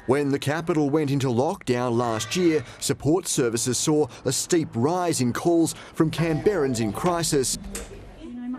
When the capital went into lockdown last year, support services saw a steep rise in calls from Canberrans in crisis.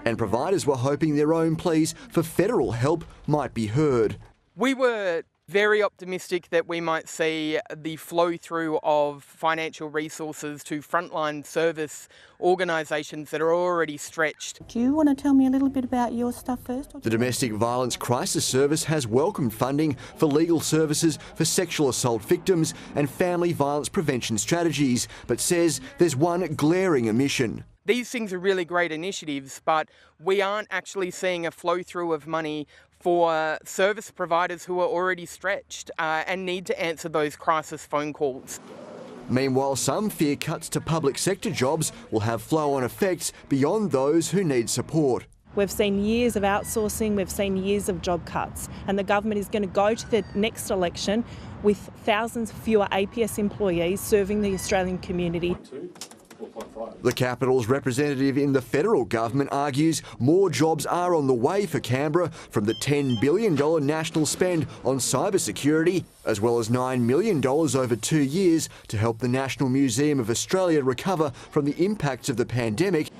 And providers were hoping their own pleas for federal help might be heard. We were very optimistic that we might see the flow through of financial resources to frontline service organisations that are already stretched. Do you want to tell me a little bit about your stuff first? The Domestic Violence Crisis Service has welcomed funding for legal services for sexual assault victims and family violence prevention strategies, but says there's one glaring omission. These things are really great initiatives, but we aren't actually seeing a flow through of money for service providers who are already stretched and need to answer those crisis phone calls. Meanwhile, some fear cuts to public sector jobs will have flow-on effects beyond those who need support. We've seen years of outsourcing, we've seen years of job cuts, and the government is going to go to the next election with thousands fewer APS employees serving the Australian community. The capital's representative in the federal government argues more jobs are on the way for Canberra from the $10 billion national spend on cybersecurity, as well as $9 million over 2 years to help the National Museum of Australia recover from the impacts of the pandemic,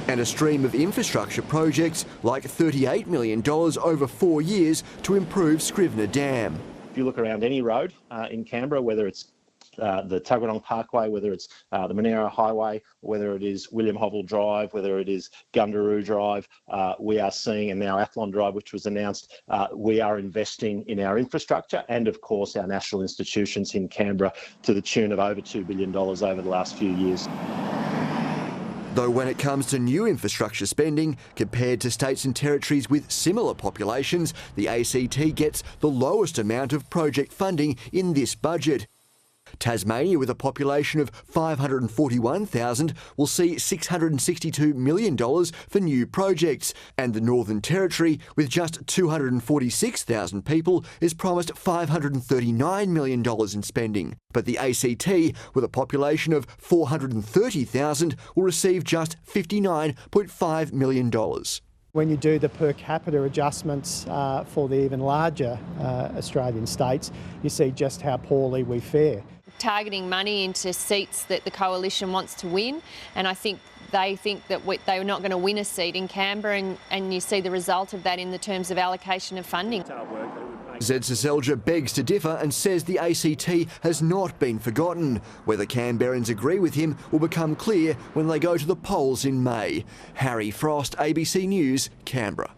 and a stream of infrastructure projects like $38 million over 4 years to improve Scrivener Dam. If you look around any road in Canberra, whether it's the Tuggeranong Parkway, whether it's the Monaro Highway, whether it is William Hovell Drive, whether it is Gundaroo Drive, we are seeing, and now Athlon Drive, which was announced, we are investing in our infrastructure and, of course, our national institutions in Canberra to the tune of over $2 billion over the last few years. Though when it comes to new infrastructure spending, compared to states and territories with similar populations, the ACT gets the lowest amount of project funding in this budget. Tasmania, with a population of 541,000, will see $662 million for new projects, and the Northern Territory, with just 246,000 people, is promised $539 million in spending. But the ACT, with a population of 430,000, will receive just $59.5 million. When you do the per capita adjustments for the even larger Australian states, you see just how poorly we fare. Targeting money into seats that the coalition wants to win, and I think they think that they're not going to win a seat in Canberra, and you see the result of that in the terms of allocation of funding. Zed Seselja begs to differ and says the ACT has not been forgotten. Whether Canberrans agree with him will become clear when they go to the polls in May. Harry Frost, ABC News, Canberra.